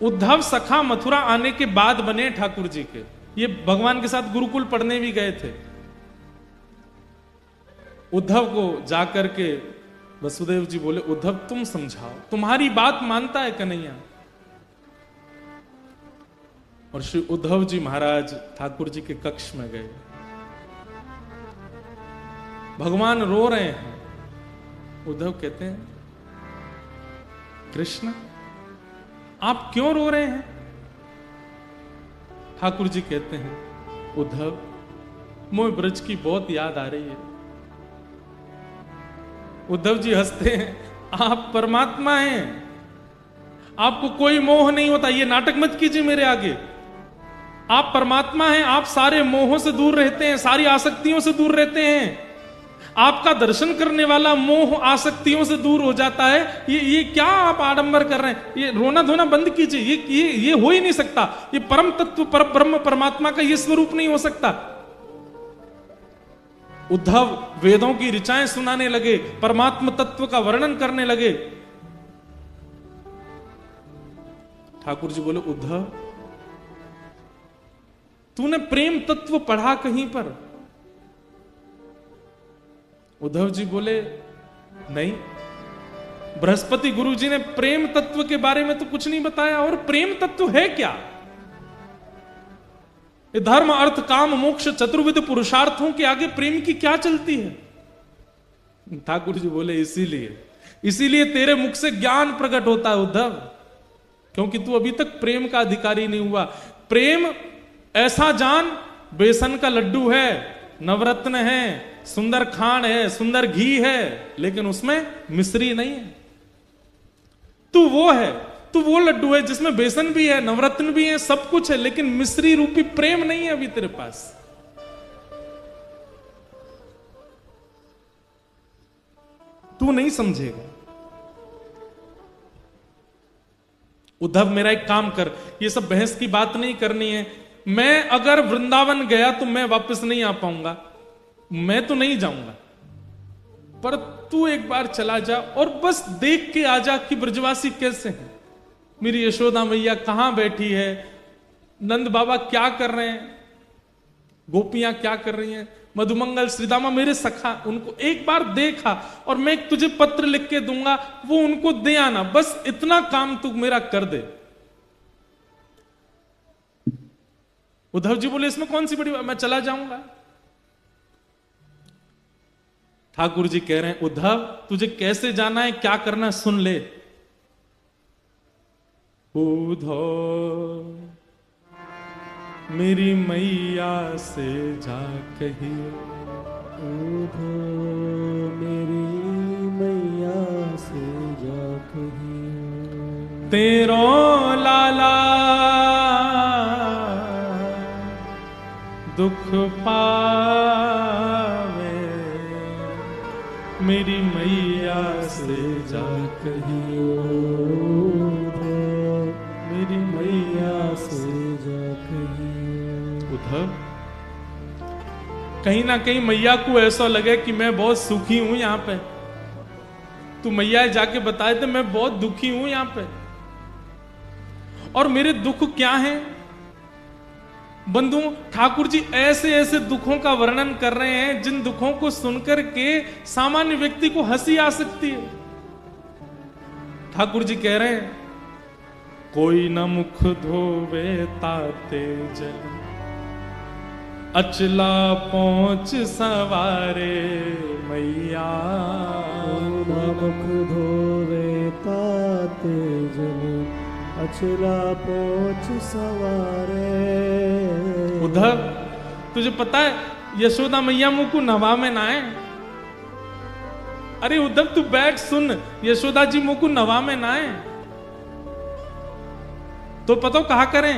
उद्धव सखा मथुरा आने के बाद बने ठाकुर जी के। ये भगवान के साथ गुरुकुल पढ़ने भी गए थे। उद्धव को जाकर के वसुदेव जी बोले, उद्धव तुम समझाओ, तुम्हारी बात मानता है कन्हैया। और श्री उद्धव जी महाराज ठाकुर जी के कक्ष में गए। भगवान रो रहे हैं। उद्धव कहते हैं, कृष्ण आप क्यों रो रहे हैं? ठाकुर जी कहते हैं, उद्धव मोह ब्रज की बहुत याद आ रही है। उद्धव जी हंसते हैं, आप परमात्मा हैं, आपको कोई मोह नहीं होता, ये नाटक मत कीजिए मेरे आगे। आप परमात्मा हैं, आप सारे मोहों से दूर रहते हैं, सारी आसक्तियों से दूर रहते हैं। आपका दर्शन करने वाला मोह आसक्तियों से दूर हो जाता है। ये क्या आप आडंबर कर रहे हैं? ये रोना धोना बंद कीजिए। ये हो ही नहीं सकता। ये परम तत्व पर ब्रह्म परमात्मा का ये स्वरूप नहीं हो सकता। उद्धव वेदों की ऋचाएं सुनाने लगे, परमात्म तत्व का वर्णन करने लगे। ठाकुर जी बोले, उद्धव तूने प्रेम तत्व पढ़ा कहीं पर? उद्धव जी बोले, नहीं, बृहस्पति गुरु जी ने प्रेम तत्व के बारे में तो कुछ नहीं बताया। और प्रेम तत्व है क्या? ये धर्म अर्थ काम मोक्ष चतुर्विध पुरुषार्थों के आगे प्रेम की क्या चलती है? ठाकुर जी बोले, इसीलिए तेरे मुख से ज्ञान प्रकट होता है उद्धव, क्योंकि तू अभी तक प्रेम का अधिकारी नहीं हुआ। प्रेम ऐसा जान, बेसन का लड्डू है, नवरत्न है, सुंदर खांड है, सुंदर घी है, लेकिन उसमें मिश्री नहीं है। तू वो है, तू वो लड्डू है जिसमें बेसन भी है, नवरत्न भी है, सब कुछ है, लेकिन मिश्री रूपी प्रेम नहीं है अभी तेरे पास। तू नहीं समझेगा। उद्धव मेरा एक काम कर, ये सब बहस की बात नहीं करनी है। मैं अगर वृंदावन गया तो मैं वापस नहीं आ पाऊंगा, मैं तो नहीं जाऊंगा, पर तू एक बार चला जा और बस देख के आ जा कि ब्रजवासी कैसे हैं। मेरी यशोदा मैया कहां बैठी है, नंद बाबा क्या कर रहे हैं, गोपियां क्या कर रही हैं, मधुमंगल श्रीदामा मेरे सखा, उनको एक बार देखा और मैं तुझे पत्र लिख के दूंगा, वो उनको दे आना। बस इतना काम तू मेरा कर दे। उद्धव जी बोले, इसमें कौन सी बड़ी बात, मैं चला जाऊंगा। ठाकुर जी कह रहे हैं, उद्धव तुझे कैसे जाना है, क्या करना है, सुन ले। उद्धव मेरी मैया से जा कही, उद्धव मेरी मैया से जा कही, तेरो लाला दुख पावे, मेरी मैया से जा कहियो, मेरी मैया से जा कहियो। उद्धव कहीं ना कहीं मैया को ऐसा लगे कि मैं बहुत सुखी हूं यहां पे। तू मैया जाके बताए थे मैं बहुत दुखी हूं यहां पे, और मेरे दुख क्या हैं? बंधु ठाकुर जी ऐसे ऐसे दुखों का वर्णन कर रहे हैं जिन दुखों को सुनकर के सामान्य व्यक्ति को हंसी आ सकती है। ठाकुर जी कह रहे हैं, कोई न मुख धोवे ताते जल, अचला पहुंच सवारे मैया, न मुख धोवे ताते जल, अचला पहुंच सवारे। उद्धव तुझे पता है यशोदा मैया मुंह को नवा में ना है। अरे उद्धव तू बैठ सुन, यशोदा जी मुंह को नवा में ना है तो पता कहा करें,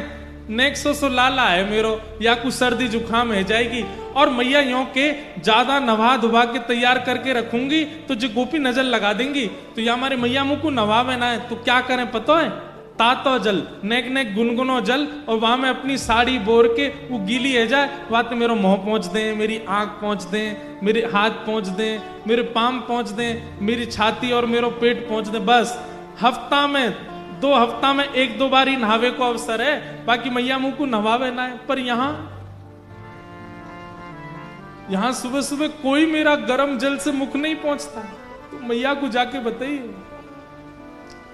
नेक्सो सो लाला है मेरो, या कुछ सर्दी जुकाम है जाएगी, और मैया यों के ज्यादा नवा धुबा के तैयार करके रखूंगी तो जो गोपी नजर लगा देंगी, तो या हमारे मैया मुंह को नवा में ना है। तो क्या करें पता है, तातो जल नेक नेक गुनगुनो जल, और वहां में अपनी साड़ी बोर के वो गीली है जाए, वहां तो मेरा मुंह पहुंच दें, मेरी आंख पहुंच दें, मेरे हाथ पहुंच दें, मेरे पाम पहुंच दें, मेरी छाती और मेरा पेट पहुंच दें। बस हफ्ता में 2 हफ्ता में 1-2 बार ही नहावे को अवसर है, बाकी मैया मुंह को नहावे ना है। पर यहां सुबह सुबह कोई मेरा गर्म जल से मुख नहीं पहुंचता, तो मैया को जाके बताइए।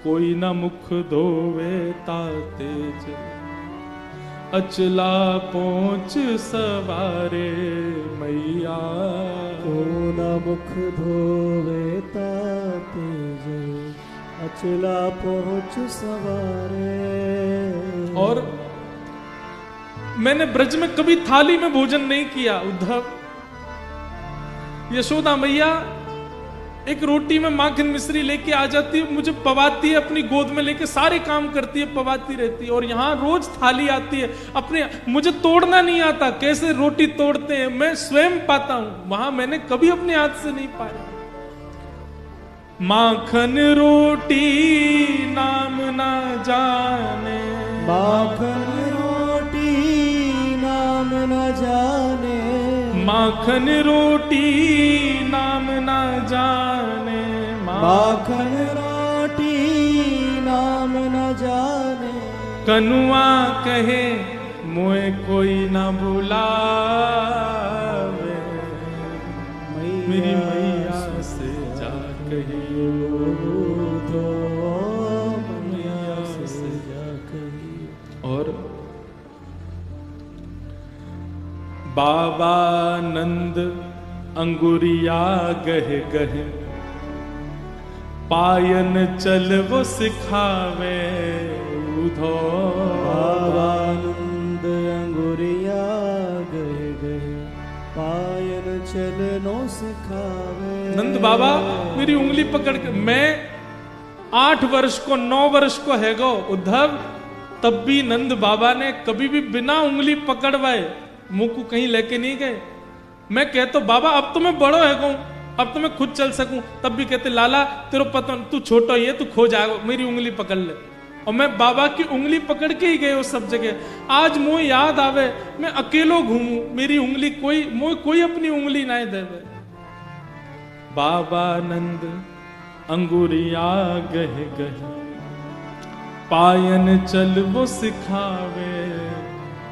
कोई ना मुख धोवे ताते जल, अचला पहुंच सवारे मैया। को न मुख धोवे ताते जल, अचला पहुंच सवारे। और मैंने ब्रज में कभी थाली में भोजन नहीं किया उद्धव। यशोदा मैया एक रोटी में माखन मिश्री लेके आ जाती है, मुझे पवाती है, अपनी गोद में लेके सारे काम करती है, पवाती रहती है। और यहां रोज थाली आती है, अपने मुझे तोड़ना नहीं आता, कैसे रोटी तोड़ते हैं मैं स्वयं पाता हूं, वहां मैंने कभी अपने हाथ से नहीं पाया। माखन रोटी नाम ना जाने, माखन रोटी नाम न जाने, माखन रोटी नाम ना जाने, माखन रोटी नाम न जाने। कनुआ कहे मोए कोई ना बुलावे, मेरी मैया से जा कहियो, तो मैया से जा कहियो। और बाबा नंद अंगुरिया गहे गहे, पायन चल वो सिखावे उधो। बाबा नंद अंगुरिया गहे गहे, पायन चलनो सिखावे। नंद बाबा मेरी उंगली पकड़ के, मैं 8 वर्ष को 9 वर्ष को है गो उद्धव, तब भी नंद बाबा ने कभी भी बिना उंगली पकड़वाए मुंह को कहीं लेके नहीं गए। मैं कहता बाबा अब तो मैं बड़ो है गो, अब तो मैं खुद चल सकूं, तब भी कहते लाला तेरे पता तू छोटा ही है, तू खो जाएगा, मेरी उंगली पकड़ ले। और मैं बाबा की उंगली पकड़ के ही गए उस सब जगह। आज मुझे याद आवे मैं अकेलो घूमू, मेरी उंगली कोई अपनी उंगली ना देवे। बाबा नंद अंगुरिया गहे गहे, पायन चल वो सिखावे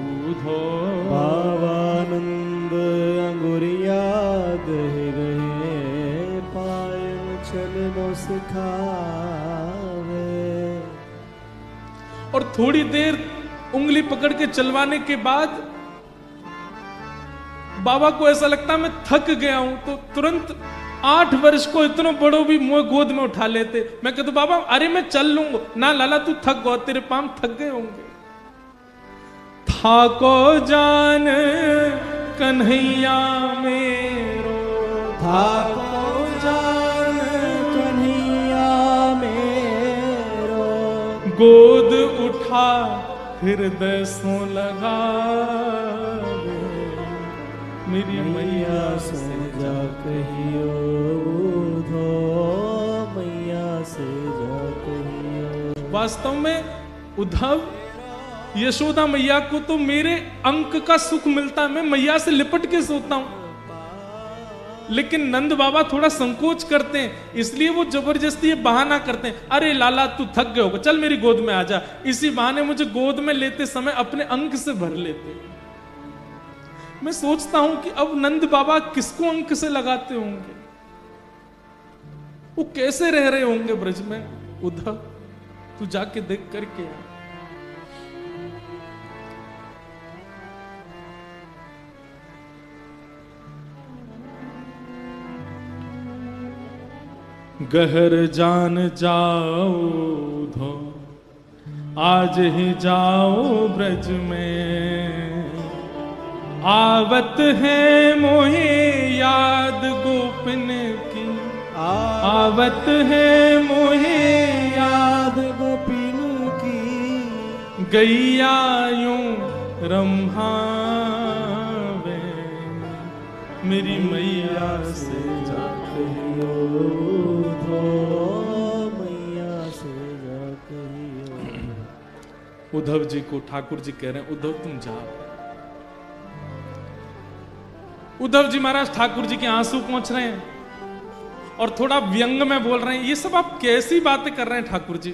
उधो। बाबा नंद अंगुरिया गहे गहे, पायन चलनो सिखावे। और थोड़ी देर उंगली पकड़ के चलवाने के बाद बाबा को ऐसा लगता मैं थक गया हूं, तो तुरंत 8 वर्ष को इतना बड़ो भी मुझे गोद में उठा लेते। मैं कहता बाबा अरे मैं चल लूंगा ना, लाला तू थक गो, तेरे पांव थक गए होंगे। थाको जान कन्हैया मेरो, थाको जान कन्हैया मेरो, गोद उठा हृदय सो लगा, मेरी मैया से जा कहियो उधो, मैया से जा कहियो। वास्तव में उद्धव यशोदा मैया को तो मेरे अंक का सुख मिलता है, मैं मैया से लिपट के सोता हूं। लेकिन नंद बाबा थोड़ा संकोच करते हैं, इसलिए वो जबरदस्ती ये बहाना करते हैं, अरे लाला तू थक गए होगा, चल मेरी गोद में आ जा। इसी बहाने मुझे गोद में लेते समय अपने अंक से भर लेते। मैं सोचता हूं कि अब नंद बाबा किसको अंक से लगाते होंगे, वो कैसे रह रहे होंगे ब्रज में। उद्धव तू जाके देख करके आ। गहर जान जाओ धो, आज ही जाओ ब्रज में, आवत है मोहे याद गोपिन की, आवत है मोहे याद गोपिन की, गैया यूं रम्हावे, मेरी मैया से जा कहियो उधो, मैया से जा कहियो। उद्धव जी को ठाकुर जी कह रहे हैं उद्धव तुम जाओ। उद्धव जी महाराज ठाकुर जी के आंसू पहुंच रहे हैं और थोड़ा व्यंग में बोल रहे हैं, ये सब आप कैसी बातें कर रहे हैं ठाकुर जी।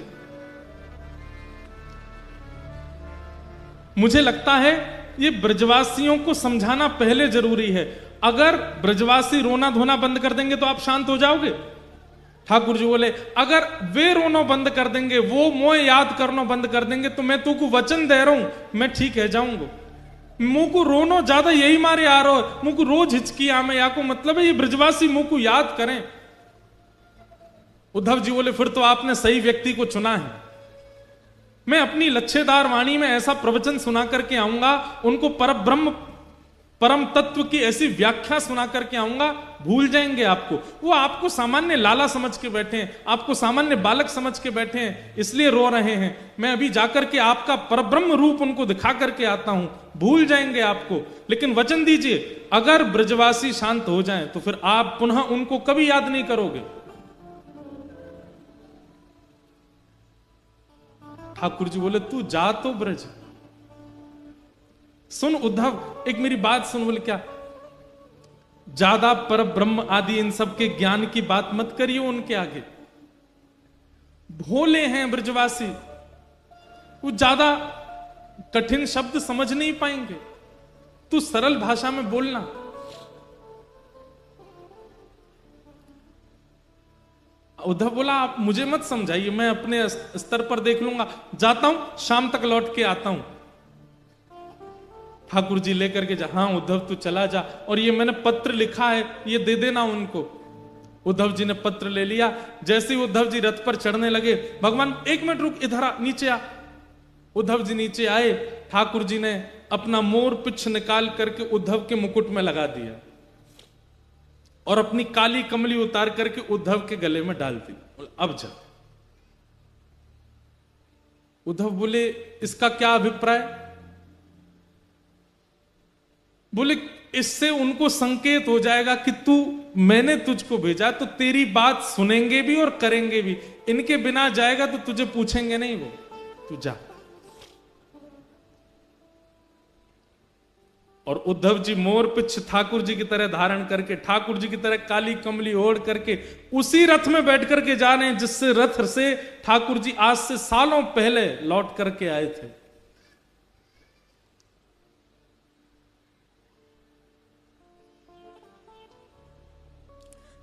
मुझे लगता है ये ब्रजवासियों को समझाना पहले जरूरी है। अगर ब्रजवासी रोना धोना बंद कर देंगे तो आप शांत हो जाओगे। ठाकुर जी बोले अगर वे रोना बंद कर देंगे, वो मोह याद करना बंद कर देंगे, तो मैं तू को वचन दे रहा हूं मैं ठीक है जाऊंगा। मुंह को रोनो ज्यादा यही मारे आ रहा हो, मुंह को रोज हिचकी आमे या को मतलब है ये ब्रजवासी मुंह को याद करें। उद्धव जी बोले फिर तो आपने सही व्यक्ति को चुना है। मैं अपनी लच्छेदार वाणी में ऐसा प्रवचन सुना करके आऊंगा, उनको परब्रह्म परम तत्व की ऐसी व्याख्या सुना करके आऊंगा, भूल जाएंगे आपको। वो आपको सामान्य लाला समझ के बैठे हैं, आपको सामान्य बालक समझ के बैठे हैं, इसलिए रो रहे हैं। मैं अभी जाकर के आपका परब्रह्म रूप उनको दिखा करके आता हूं, भूल जाएंगे आपको। लेकिन वचन दीजिए अगर ब्रजवासी शांत हो जाएं तो फिर आप पुनः उनको कभी याद नहीं करोगे। ठाकुर जी बोले तू जा तो ब्रज। सुन उद्धव, एक मेरी बात सुन। बोले क्या? ज्यादा पर ब्रह्म आदि इन सब के ज्ञान की बात मत करिए उनके आगे। भोले हैं ब्रजवासी, वो ज्यादा कठिन शब्द समझ नहीं पाएंगे, तू सरल भाषा में बोलना। उद्धव बोला आप मुझे मत समझाइए, मैं अपने स्तर पर देख लूंगा, जाता हूं, शाम तक लौट के आता हूं। ठाकुर जी लेकर के जा। हाँ उद्धव तू चला जा, और ये मैंने पत्र लिखा है ये दे देना उनको। उद्धव जी ने पत्र ले लिया। जैसे ही उद्धव जी रथ पर चढ़ने लगे, भगवान एक मिनट रुक, इधर आ, नीचे आ। उद्धव जी नीचे आए, ठाकुर जी ने अपना मोर पुच्छ निकाल करके उद्धव के मुकुट में लगा दिया और अपनी काली कमली उतार करके उद्धव के गले में डाल दी। अब जा। उद्धव बोले इसका क्या अभिप्राय? बोले इससे उनको संकेत हो जाएगा कि तू, मैंने तुझको भेजा तो तेरी बात सुनेंगे भी और करेंगे भी। इनके बिना जाएगा तो तुझे पूछेंगे नहीं, वो तू जा। और उद्धव जी मोर पिछ ठाकुर जी की तरह धारण करके, ठाकुर जी की तरह काली कमली ओढ़ करके उसी रथ में बैठ करके जा रहे हैं जिससे रथ से ठाकुर जी आज से सालों पहले लौट करके आए थे।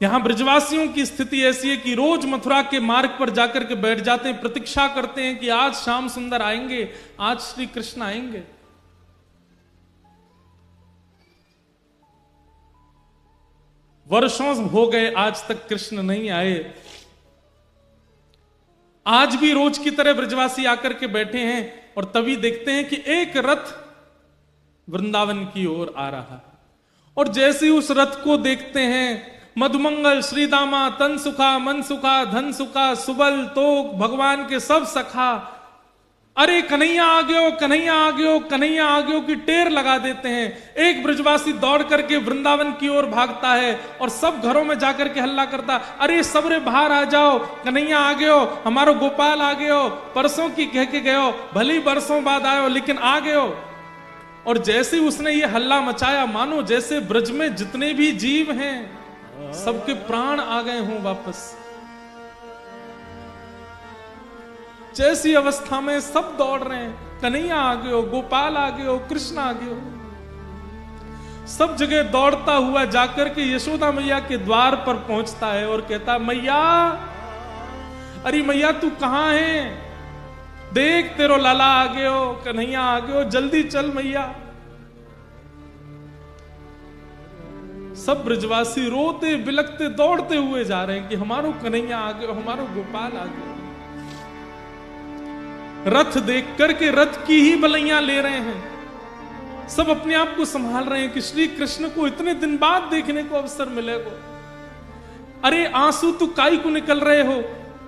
यहां ब्रजवासियों की स्थिति ऐसी है कि रोज मथुरा के मार्ग पर जाकर के बैठ जाते हैं, प्रतीक्षा करते हैं कि आज श्याम सुंदर आएंगे, आज श्री कृष्ण आएंगे। वर्षों हो गए आज तक कृष्ण नहीं आए। आज भी रोज की तरह ब्रजवासी आकर के बैठे हैं और तभी देखते हैं कि एक रथ वृंदावन की ओर आ रहा है। और जैसे ही उस रथ को देखते हैं, मधुमंगल श्रीदामा तन सुखा मन सुखा धन सुखा सुबल तोक भगवान के सब सखा, अरे कन्हैया आ गयो, कन्हैया आ गयो, कन्हैया आ गयो की टेर लगा देते हैं। एक ब्रजवासी दौड़ करके वृंदावन की ओर भागता है और सब घरों में जाकर के हल्ला करता, अरे सबरे बाहर आ जाओ, कन्हैया आ गयो, हमारो गोपाल आ गयो, परसों की कह के गयो, भली बरसों बाद आयो लेकिन आ गयो। और जैसे उसने ये हल्ला मचाया, मानो जैसे ब्रज में जितने भी जीव हैं सबके प्राण आ गए हों वापस। जैसी अवस्था में सब दौड़ रहे हैं, कन्हैया आ गयो, गोपाल आ गयो, कृष्ण आ गयो। सब जगह दौड़ता हुआ जाकर के यशोदा मैया के द्वार पर पहुंचता है और कहता, मैया, अरे मैया तू कहां है? देख तेरो लाला आ गयो, कन्हैया आ गयो, जल्दी चल मैया। सब ब्रजवासी रोते बिलखते दौड़ते हुए जा रहे हैं कि हमारो कन्हैया आ गयो, हमारो गोपाल आ गयो। रथ देख करके रथ की ही बलैया ले रहे हैं। सब अपने आप को संभाल रहे हैं कि श्री कृष्ण को इतने दिन बाद देखने को अवसर मिलेगा। अरे आंसू तो काई को निकल रहे हो,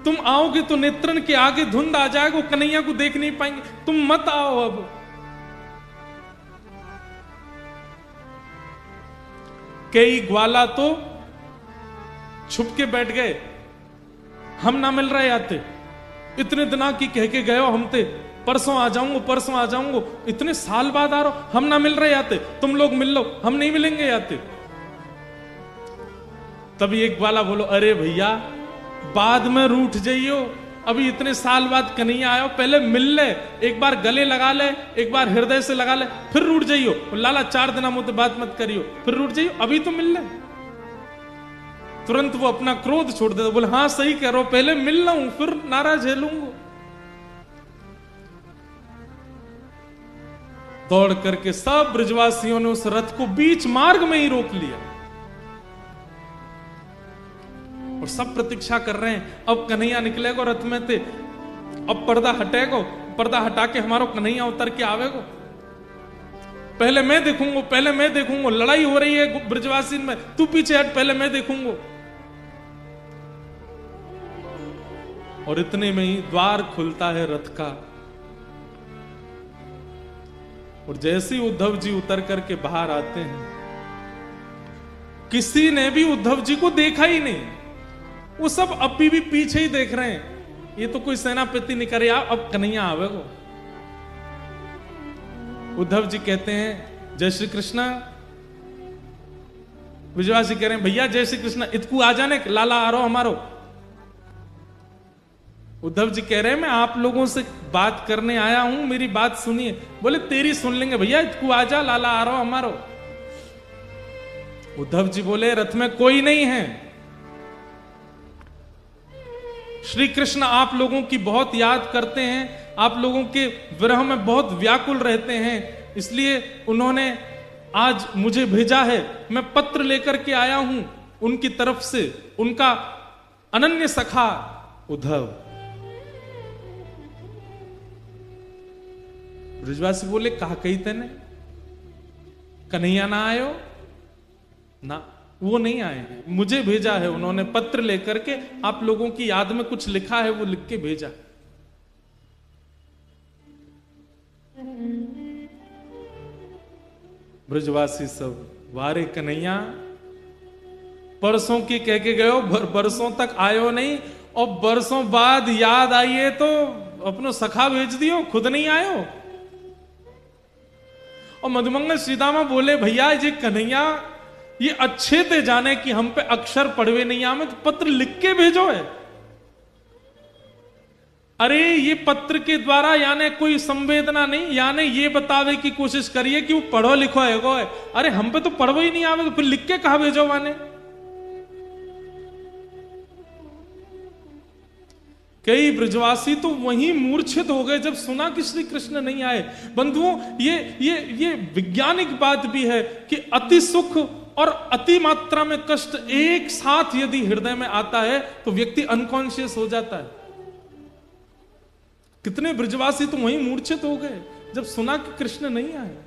तुम आओगे तो नेत्रन के आगे धुंध आ जाएगा, कन्हैया को देख नहीं पाएंगे, तुम मत आओ। अब कई ग्वाला तो छुप के बैठ गए, हम ना मिल रहे आते, इतने दिना की कह के गए हो हम ते, परसों आ जाऊंगा, परसों आ जाऊंगा, इतने साल बाद आ रहा हो, हम ना मिल रहे आते, तुम लोग मिल लो, हम नहीं मिलेंगे आते। तभी एक ग्वाला बोलो, अरे भैया बाद में रूठ जाइयो, अभी इतने साल बाद कन्हैया आयो, पहले मिल ले, एक बार गले लगा ले, एक बार हृदय से लगा ले, फिर रूठ जाइयो। लाला 4 दिन मुझे बात मत करियो, फिर रूठ जाइयो, अभी तो मिल ले। तुरंत वो अपना क्रोध छोड़ देता, बोले हाँ सही कह रहा हो, पहले मिल रहा हूं फिर नाराज झेलूंगा। दौड़ करके सब ब्रजवासियों ने उस रथ को बीच मार्ग में ही रोक लिया और सब प्रतीक्षा कर रहे हैं, अब कन्हैया निकलेगा रथ में थे, अब पर्दा हटेगा, पर्दा हटा के हमारा कन्हैया उतर के आवेगा, पहले मैं देखूंगा, पहले मैं देखूंगा, लड़ाई हो रही है ब्रजवासी में, तू पीछे हट, पहले मैं देखूंगा। और इतने में ही द्वार खुलता है रथ का, और जैसे ही उद्धव जी उतर करके बाहर आते हैं, किसी ने भी उद्धव जी को देखा ही नहीं, वो सब अभी भी पीछे ही देख रहे हैं, ये तो कोई सेनापति नहीं करे, अब कन्हैया आवेगो। उद्धव जी कहते हैं जय श्री कृष्णा, ब्रजवासी कह रहे हैं भैया जय श्री कृष्णा, इतकू आ जाने, लाला आ रहा हमारो। उद्धव जी कह रहे हैं मैं आप लोगों से बात करने आया हूं, मेरी बात सुनिए। बोले तेरी सुन लेंगे भैया, तू आजा, लाला आ रहा हो हमारो। उद्धव जी बोले रथ में कोई नहीं है, श्री कृष्ण आप लोगों की बहुत याद करते हैं, आप लोगों के विरह में बहुत व्याकुल रहते हैं, इसलिए उन्होंने आज मुझे भेजा है, मैं पत्र लेकर के आया हूं उनकी तरफ से, उनका अनन्य सखा उद्धव। ब्रजवासी बोले कहा कही तेने, कन्हैया ना आयो ना, वो नहीं आए हैं, मुझे भेजा है उन्होंने पत्र लेकर के, आप लोगों की याद में कुछ लिखा है वो लिख के भेजा। ब्रजवासी सब वारे कन्हैया, परसों की कह के गयो, बरसों तक आयो नहीं, और बरसों बाद याद आई है तो अपनो सखा भेज दियो, खुद नहीं आयो। और मधुमंगल श्रीदामा बोले भैया ये कन्हैया ये अच्छे थे जाने कि हम पे अक्षर पढ़वे नहीं आवे, तो पत्र लिख के भेजो है। अरे ये पत्र के द्वारा यानी कोई संवेदना नहीं, यानी ये बतावे की कोशिश करिए कि वो पढ़ो लिखो है गो है। अरे हम पे तो पढ़ो ही नहीं आवे, तो फिर लिख के कहा भेजो माने। कई ब्रजवासी तो वहीं मूर्छित हो गए जब सुना कि श्री कृष्ण नहीं आए। बंधुओं ये वैज्ञानिक बात भी है कि अति सुख और अति मात्रा में कष्ट एक साथ यदि हृदय में आता है तो व्यक्ति अनकॉन्शियस हो जाता है। कितने ब्रजवासी तो वहीं मूर्छित हो गए जब सुना कि कृष्ण नहीं आए।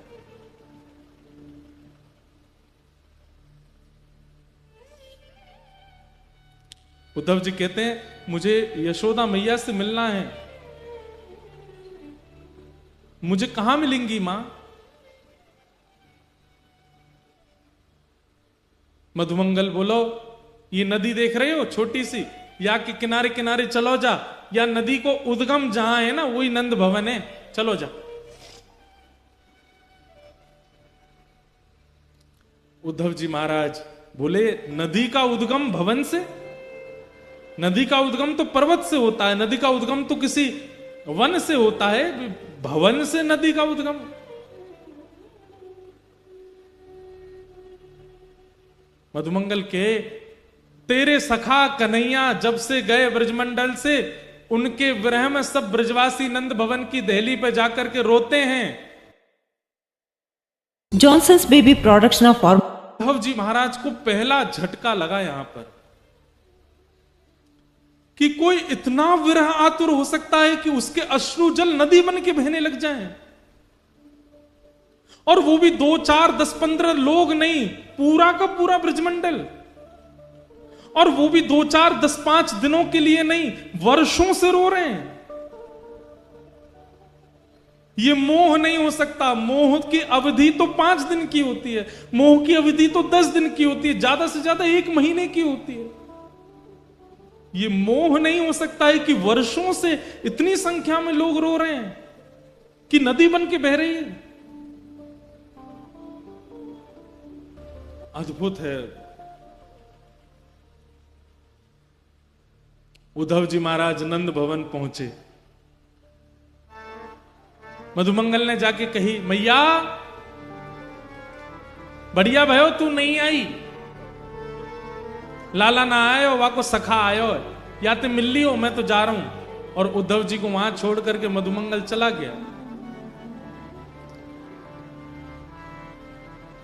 उद्धव जी कहते हैं मुझे यशोदा मैया से मिलना है। मुझे कहां मिलेंगी मां? मधुमंगल बोलो ये नदी देख रहे हो छोटी सी, या के किनारे किनारे चलो जा, या नदी को उद्गम जहां है ना वही नंद भवन है, चलो जा। उद्धव जी महाराज बोले नदी का उद्गम भवन से? नदी का उद्गम तो पर्वत से होता है, नदी का उद्गम तो किसी वन से होता है, भवन से नदी का उद्गम? मधुमंगल के तेरे सखा कन्हैया जब से गए ब्रजमंडल से, उनके विरह में सब ब्रजवासी नंद भवन की दहली पे जाकर के रोते हैं। Johnson's baby products now for. Uddhav ji महाराज को पहला झटका लगा यहां पर कि कोई इतना विरह आतुर हो सकता है कि उसके अश्रु जल नदी बन के बहने लग जाएं। और वो भी 2, 4, 10, 15 लोग नहीं, पूरा का पूरा ब्रजमंडल। और वो भी 2, 4, 10, 5 दिनों के लिए नहीं, वर्षों से रो रहे हैं। ये मोह नहीं हो सकता। मोह की अवधि तो 5 दिन की होती है, मोह की अवधि तो 10 दिन की होती है, ज्यादा से ज्यादा 1 महीने की होती है। ये मोह नहीं हो सकता है कि वर्षों से इतनी संख्या में लोग रो रहे हैं कि नदी बन के बह रही है। अद्भुत है। उद्धव जी महाराज नंद भवन पहुंचे। मधुमंगल ने जाके कही, मैया बढ़िया भयो तू नहीं आई, लाला ना आयो, वा को सखा आयो, या ते मिल ली हो, मैं तो जा रहा हूं। और उद्धव जी को वहां छोड़ करके मधुमंगल चला गया।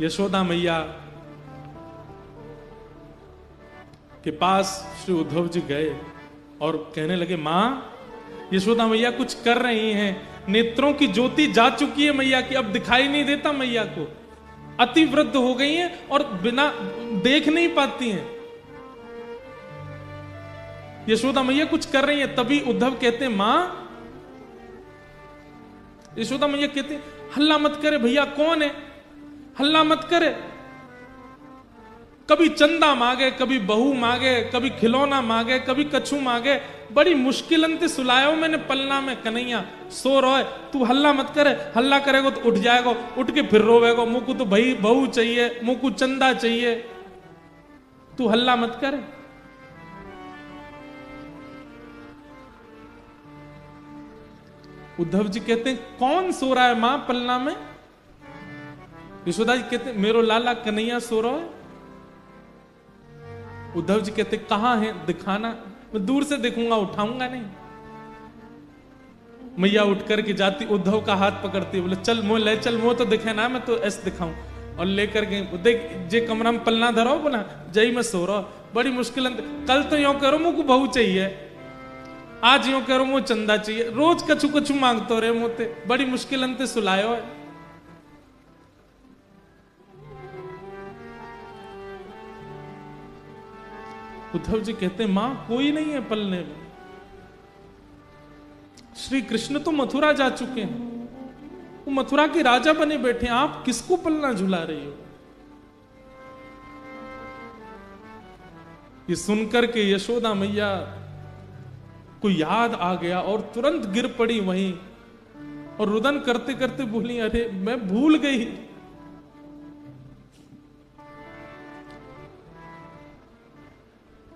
यशोदा मैया के पास श्री उद्धव जी गए और कहने लगे, मां यशोदा मैया कुछ कर रही हैं, नेत्रों की ज्योति जा चुकी है मैया की, अब दिखाई नहीं देता मैया को, अति वृद्ध हो गई हैं और बिना देख नहीं पाती हैं। यशोदा मैया कुछ कर रही हैं। तभी उद्धव कहते हैं, मां, यशोदा मैया कहते हैं, हल्ला मत करे भैया, कौन है, हल्ला मत करे। कभी चंदा मांगे, कभी बहू मांगे, कभी खिलौना मांगे, कभी कछू मांगे, बड़ी मुश्किल अंत सुलायो मैंने पलना में, कन्हैया सो रहा है, तू हल्ला मत करे, हल्ला करेगा तो उठ जाएगा, उठ के फिर रोवेगा, मुझको तो भाई बहू चाहिए, मुझको चंदा चाहिए, तू हल्ला मत करे। उद्धव जी कहते हैं, कौन सो रहा है मां पलना में? यशोदा जी कहते हैं, मेरो लाला कन्हैया सो रहा है। उद्धव जी कहते, कहां है, दिखाना, मैं दूर से देखूंगा, उठाऊंगा नहीं। मैया उठ करके जाती, उद्धव का हाथ पकड़ती, बोले चल मोह ले चल, मोह तो दिखे ना, मैं तो ऐसे दिखाऊं। और लेकर के देख, जे कमरा में पलना धरो बोला, जय मैं सो रहा, बड़ी मुश्किल, कल तो यो करो मुझको बहू चाहिए, आज यो करो मुझे चंदा चाहिए, रोज कछु कछु मांगतो रहे मोते, बड़ी मुश्किल अंत सुलायो है। उद्धव जी कहते हैं, मां कोई नहीं है पलने में, श्री कृष्ण तो मथुरा जा चुके हैं, वो मथुरा के राजा बने बैठे हैं, आप किसको पलना झुला रही हो? ये सुनकर के यशोदा मैया को याद आ गया और तुरंत गिर पड़ी वहीं और रुदन करते करते बोली, अरे मैं भूल गई।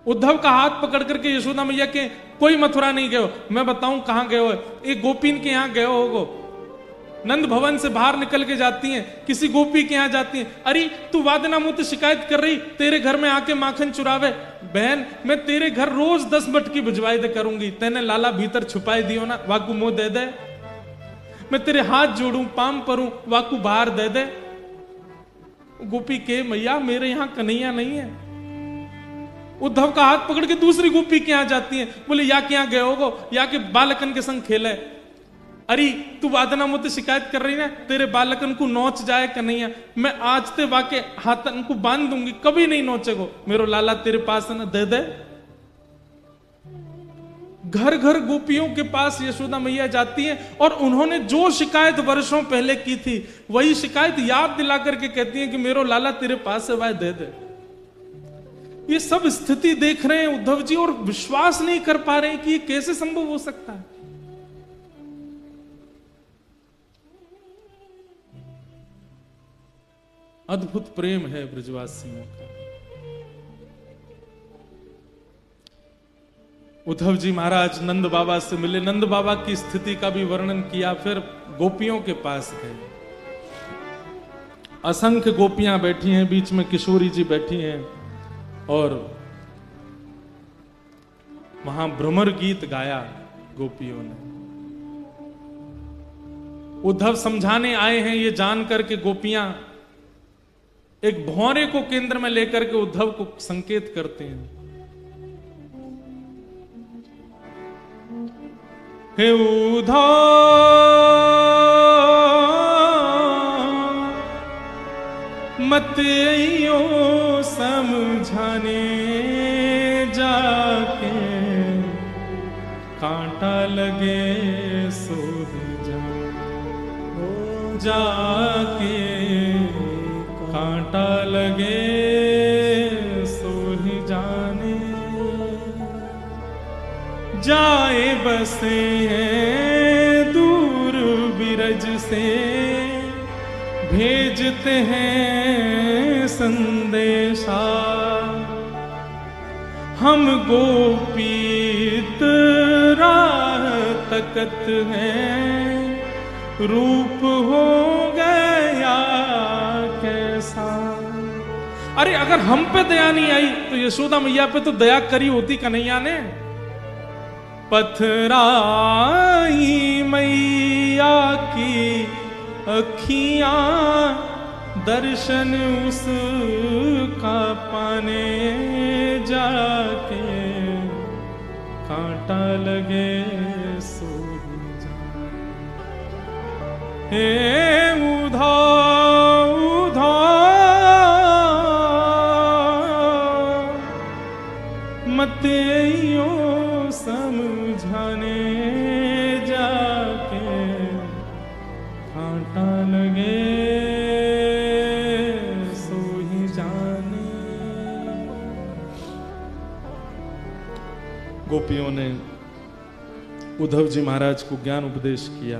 उद्धव का हाथ पकड़ करके यशोदा मैया के, कोई मथुरा नहीं गए हो, मैं बताऊं कहां गए हो, एक गोपीन के यहां गए होगो, नंद भवन से बाहर निकल के जाती हैं, किसी गोपी के यहां जाती हैं, अरे तू वादना मुझसे शिकायत कर रही, तेरे घर में आके माखन चुरावे, बहन मैं तेरे घर रोज 10 मटकी भिजवाई दे करूंगी, तेने लाला भीतर छुपाई दियो ना, वाकू मुंह दे दे, मैं तेरे हाथ जोड़ू पाम परूं, वाकू बाहर दे दे। गोपी के, मैया मेरे यहां कन्हैया नहीं है। उद्धव का हाथ पकड़ के दूसरी गोपी के यहां जाती हैं, बोले या के यहां गए होगो, या के बालकन के संग खेले, अरे तू वादना मुझसे शिकायत कर रही ना, तेरे बालकन को नोच जाए कन्हैया, मैं आज ते वाके हाथन को बांध दूंगी, कभी नहीं नोचेगो, मेरो लाला तेरे पास है ना, दे दे। घर घर गोपियों के पास यशोदा मैया जाती हैं और उन्होंने जो शिकायत वर्षों पहले की थी वही शिकायत याद दिला करके कहती हैं कि मेरो लाला तेरे पास है, वह दे दे। ये सब स्थिति देख रहे हैं उद्धव जी और विश्वास नहीं कर पा रहे हैं कि ये कैसे संभव हो सकता है। अद्भुत प्रेम है ब्रजवासियों का। उद्धव जी महाराज नंद बाबा से मिले, नंद बाबा की स्थिति का भी वर्णन किया, फिर गोपियों के पास गए। असंख्य गोपियां बैठी हैं, बीच में किशोरी जी बैठी हैं और वहां भ्रमर गीत गाया गोपियों ने। उद्धव समझाने आए हैं ये जान करके गोपियां एक भौरे को केंद्र में लेकर के उद्धव को संकेत करते हैं, हे उद्धव मत आइयो समझाने जाके, कांटा लगे सो जा, जाके कांटा लगे सो ही जाने, जाए बसे हैं दूर बिरज से, भेजते हैं संदेशा, हम गोपी राह तकत है, रूप हो गया कैसा। अरे अगर हम पे दया नहीं आई तो यशोदा मैया पे तो दया करी होती कन्हैया ने। पथराई मैया की अखियां, दर्शन उसका पाने जाके, कांटा लगे सो हे उधा उधा मते यो समझाने जाके, कांटा लगे सो ही जाने। गोपियों ने उद्धव जी महाराज को ज्ञान उपदेश किया,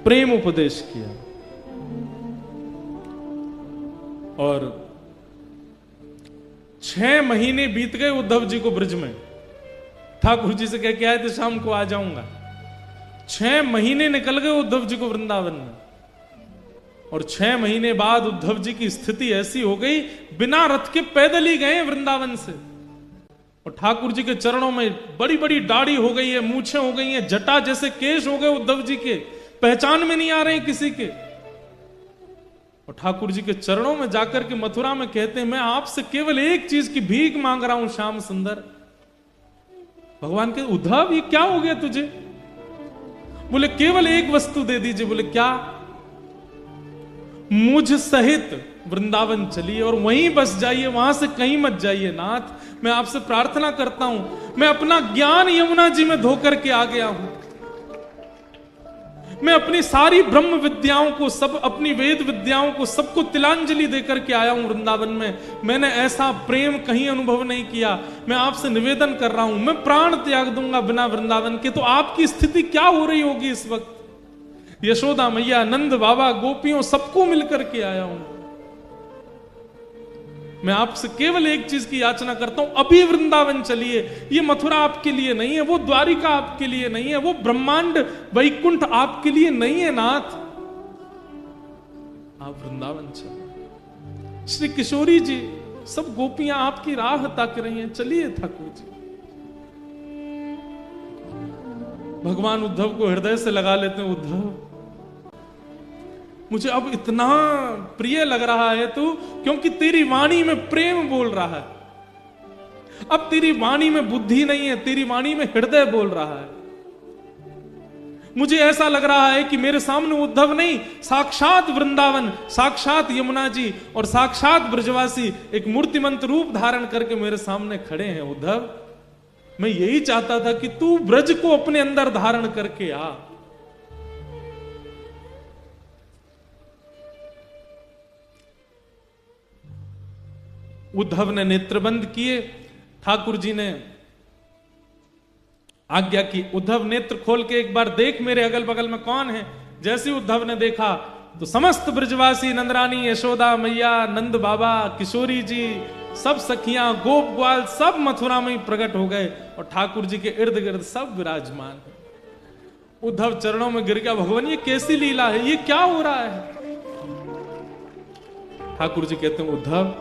प्रेम उपदेश किया, और 6 महीने बीत गए उद्धव जी को ब्रज में। ठाकुर जी से कह के आए थे शाम को आ जाऊंगा। 6 महीने निकल गए उद्धव जी को वृंदावन में, और 6 महीने बाद उद्धव जी की स्थिति ऐसी हो गई, बिना रथ के पैदल ही गए वृंदावन से। और ठाकुर जी के चरणों में बड़ी बड़ी दाढ़ी हो गई है, मूछें हो गई हैं, जटा जैसे केश हो गए उद्धव जी के, पहचान में नहीं आ रहे किसी के। और ठाकुर जी के चरणों में जाकर के मथुरा में कहते हैं, मैं आपसे केवल एक चीज की भीख मांग रहा हूं श्याम सुंदर। भगवान के उद्धव ये क्या हो गया तुझे? बोले केवल एक वस्तु दे दीजिए। बोले क्या? मुझ सहित वृंदावन चलिए और वहीं बस जाइए, वहां से कहीं मत जाइए नाथ। मैं आपसे प्रार्थना करता हूं, मैं अपना ज्ञान यमुना जी में धोकर के आ गया हूं। मैं अपनी सारी ब्रह्म विद्याओं को, सब अपनी वेद विद्याओं को, सबको तिलांजलि देकर के आया हूं वृंदावन में। मैंने ऐसा प्रेम कहीं अनुभव नहीं किया। मैं आपसे निवेदन कर रहा हूं, मैं प्राण त्याग दूंगा बिना वृंदावन के। तो आपकी स्थिति क्या हो रही होगी इस वक्त? यशोदा मैया, नंद बाबा, गोपियों, सबको मिलकर के आया हूं। मैं आपसे केवल एक चीज की याचना करता हूं, अभी वृंदावन चलिए। ये मथुरा आपके लिए नहीं है, वो द्वारिका आपके लिए नहीं है, वो ब्रह्मांड वैकुंठ आपके लिए नहीं है नाथ। आप वृंदावन चलिए। श्री किशोरी जी, सब गोपियां आपकी राह ताक रही हैं, चलिए ठाकुर जी। भगवान उद्धव को हृदय से लगा लेते हैं। उद्धव, मुझे अब इतना प्रिय लग रहा है तू, क्योंकि तेरी वाणी में प्रेम बोल रहा है। अब तेरी वाणी में बुद्धि नहीं है, तेरी वाणी में हृदय बोल रहा है। मुझे ऐसा लग रहा है कि मेरे सामने उद्धव नहीं, साक्षात वृंदावन, साक्षात यमुना जी और साक्षात ब्रजवासी एक मूर्तिमंत रूप धारण करके मेरे सामने खड़े हैं। उद्धव, मैं यही चाहता था कि तू ब्रज को अपने अंदर धारण करके आ। उद्धव ने नेत्रबंद किए, ठाकुर जी ने आज्ञा की, उद्धव नेत्र खोल के एक बार देख मेरे अगल बगल में कौन है। जैसे उद्धव ने देखा तो समस्त ब्रजवासी, नंदरानी, यशोदा मैया, नंद बाबा, किशोरी जी, सब सखियां, गोप ग्वाल, सब मथुरा में ही प्रकट हो गए और ठाकुर जी के इर्द गिर्द सब विराजमान है। उद्धव चरणों में गिर गया, भगवान ये कैसी लीला है, ये क्या हो रहा है? ठाकुर जी कहते हैं, उद्धव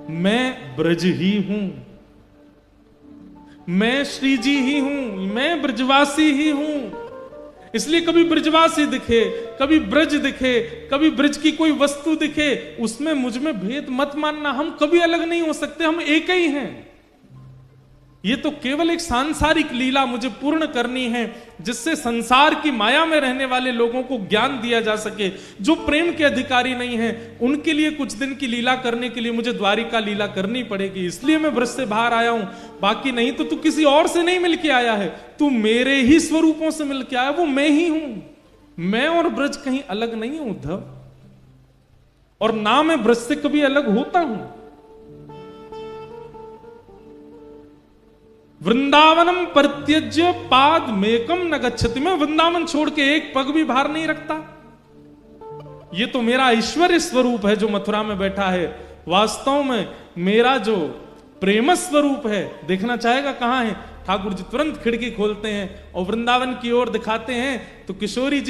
मैं ब्रज ही हूं, मैं श्री जी ही हूं, मैं ब्रजवासी ही हूं। इसलिए कभी ब्रजवासी दिखे, कभी ब्रज दिखे, कभी ब्रज की कोई वस्तु दिखे, उसमें मुझ में भेद मत मानना। हम कभी अलग नहीं हो सकते, हम एक ही हैं। ये तो केवल एक सांसारिक लीला मुझे पूर्ण करनी है, जिससे संसार की माया में रहने वाले लोगों को ज्ञान दिया जा सके। जो प्रेम के अधिकारी नहीं हैं, उनके लिए कुछ दिन की लीला करने के लिए मुझे द्वारिका लीला करनी पड़ेगी। इसलिए मैं ब्रज से बाहर आया हूं, बाकी नहीं तो तू किसी और से नहीं मिलके आया है, तू मेरे ही स्वरूपों से मिलके आया, वो मैं ही हूं। मैं और ब्रज कहीं अलग नहीं हूं उद्धव, और ना मैं ब्रज से कभी अलग होता हूं। वृंदावनम परित्यज्य पाद मेकम न गच्छति, मैं वृंदावन छोड़ के एक पग भी बाहर नहीं रखता। ये तो मेरा ऐश्वर्य स्वरूप है जो मथुरा में बैठा है। वास्तव में मेरा जो प्रेम स्वरूप है, देखना चाहेगा कहां है? ठाकुर जी तुरंत खिड़की खोलते हैं और वृंदावन की ओर दिखाते हैं तो किशोरी जी